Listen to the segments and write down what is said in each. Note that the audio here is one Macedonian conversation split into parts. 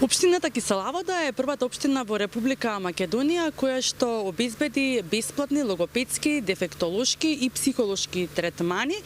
Општината Киселавода е првата општина во Република Македонија која што обезбеди бесплатни логопедски, дефектолошки и психолошки третмани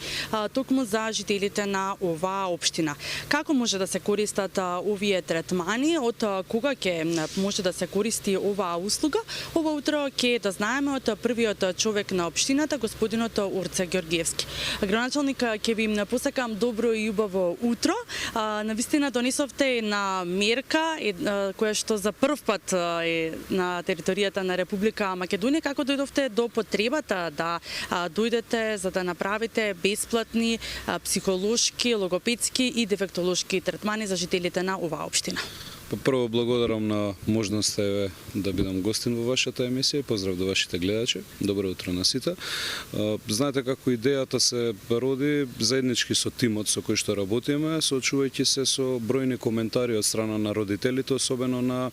токму за жителите на оваа општина. Како може да се користат овие третмани, од кога ќе може да се користи оваа услуга? Ова утро ќе да знаеме од првиот човек на општината, господинот Орце Ѓорѓевски. Граначалник, ќе ви посакам добро и убаво утро. Навистина донесовте на мерка која што за прв пат е на територијата на Република Македонија. Како дојдовте до потребата да дојдете за да направите бесплатни психолошки, логопедски и дефектолошки третмани за жителите на оваа општина? Прво благодарам на можноста да бидам гостин во вашата емисија и поздрав до вашите гледачи. Добро утро на сите. Знаете како идејата се роди заеднички со тимот со кој што работиме, соочувајќи се со бројни коментари од страна на родителите, особено на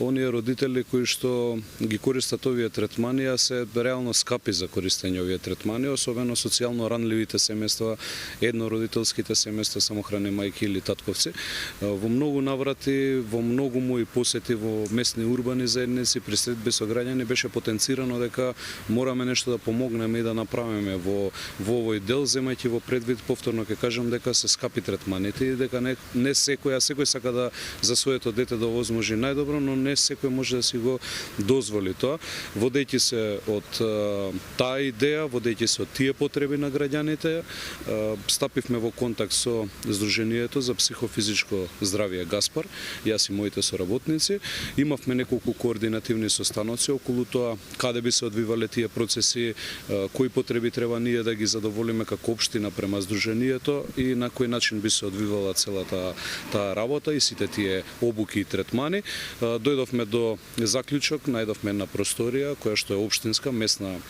оние родители кои што ги користат овие третмани, а се реално скапи за користење овие третмани, особено социјално ранливите семејства, еднородителските семејства, самохрани мајки или татковци. Во многу наврати, во многу мои посети во местни урбани заедници, при средби со граѓани беше потенцирано дека мораме нешто да помогнеме и да направиме во овој дел, земајќи во предвид, повторно ќе кажам, дека се скапи третманите и дека не секој сака да за своето дете да овозможи најдобро, но не секој може да си го дозволи тоа. Водејќи се од таа идеја, водејќи се од тие потреби на граѓаните, стапивме во контакт со Сдруженијето за психофизичко здравје Гаспар, јас и моите соработници. Имавме неколку координативни состаноци околу тоа каде би се одвивале тие процеси, кои потреби треба ние да ги задоволиме како општина према Сдруженијето и на кој начин би се одвивала целата таа работа и сите тие обуки и третмани. Дојдовме до заклучок, најдовме една просторија која што е општинска местна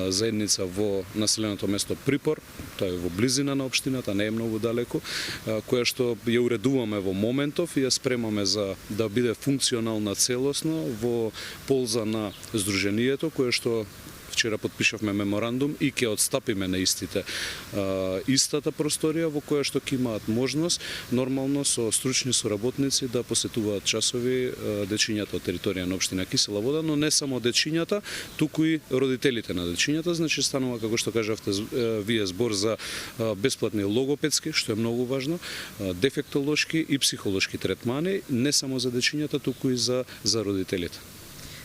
заедница во населеното место Припор, тоа е во близина на општината, не е многу далеку, која што ја уредуваме во моментов и ја спремаме за да биде функционална целосно во полза на Сдруженијето, кое што вчера подпишавме меморандум и ќе отстапиме на истата просторија во која што ќе имаат можност нормално со стручни соработници да посетуваат часови дечињата од територија на општина Кисела Вода, но не само дечињата, туку и родителите на дечињата. Значи станува, како што кажавте вие, збор за бесплатни логопедски, што е многу важно, дефектолошки и психолошки третмани, не само за дечињата, туку и за родителите.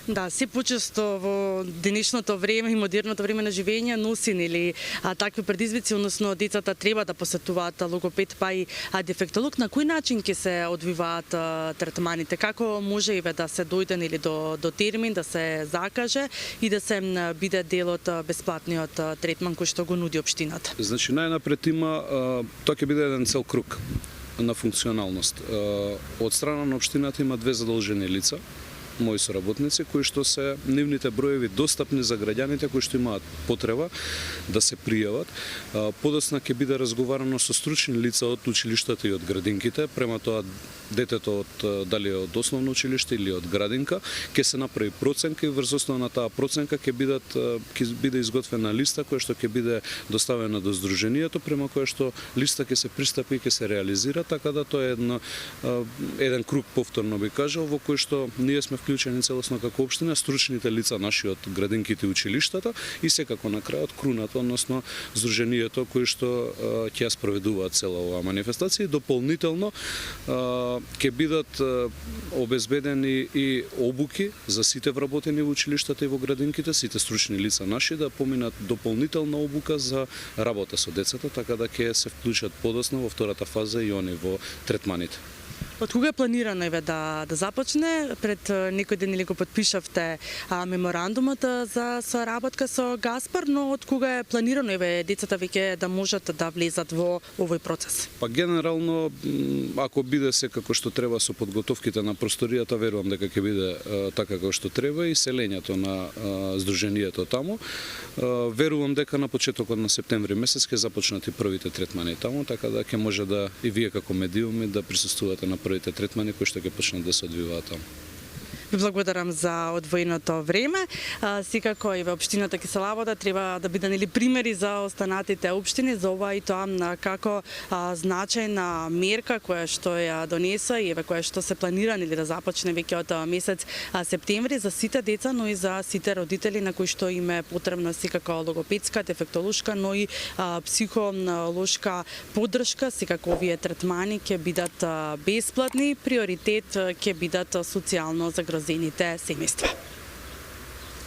Да, се почесто во денешното време и модерното време на живење носи нели такви предизвици, односно децата треба да посетуваат логопед па и дефектолог. На кој начин ќе се одвиваат третманите? Како може и да се дојде нели до термин, да се закаже и да се биде дел од бесплатниот третман кој што го нуди општината? Значи најнапред има тоа ќе биде еден цел круг на функционалност. Од страна на општината има две задолжени лица, мои соработници, кои што се нивните броеви достапни за граѓаните кои што имаат потреба да се пријават. Подоцна ќе биде разговарано со стручни лица од училиштата и од градинките, према тоа детето дали од основно училиште или од градинка, ќе се направи проценка и врз основа на таа проценка ќе биде изготвена листа која што ќе биде доставена до Сдруженијето, према која што листа ќе се пристапи и ќе се реализира, така да тоа е еден круг, повторно би кажал, во кој што ние сме вклучени целосно како општина, стручните лица наши од градинките и училиштата и секако на крајот круната, односно Сдруженијето кои што ќе ја спроведуваат цела оваа манифестација. Дополнително ќе бидат обезбедени и обуки за сите вработени во училиштата и во градинките, сите стручни лица наши да поминат дополнителна обука за работа со децата, така да ќе се вклучат подоцна во втората фаза и они во третманите. Од кога е планирано да започне? Пред некој ден или го подпишавте меморандумот за соработка со Гаспар, но од кога е планирано децата веќе да можат да влезат во овој процес? Па генерално, ако биде се како што треба со подготовките на просторијата, верувам дека ќе биде така како што треба и селењето на Сдруженијето таму. Верувам дека на почетокот на септември месец ќе започнат и првите третмани таму, така да ќе може да и вие како медиуми да присуствувате на првите третмани кои што ќе почнат да се одвиваат таму. Ви благодарам за одвоеното време. Секако и во општината Киселавода треба да бидат примери за останатите општини за ова и тоа како значајна мерка која што ја донеса и која што се планира да започне веќе од месец септември за сите деца, но и за сите родители на кои што им е потребна секако логопедска, дефектолошка, но и психолошка поддршка. Секако овие третмани ќе бидат бесплатни, приоритет ќе бидат социјално загрозените семејства.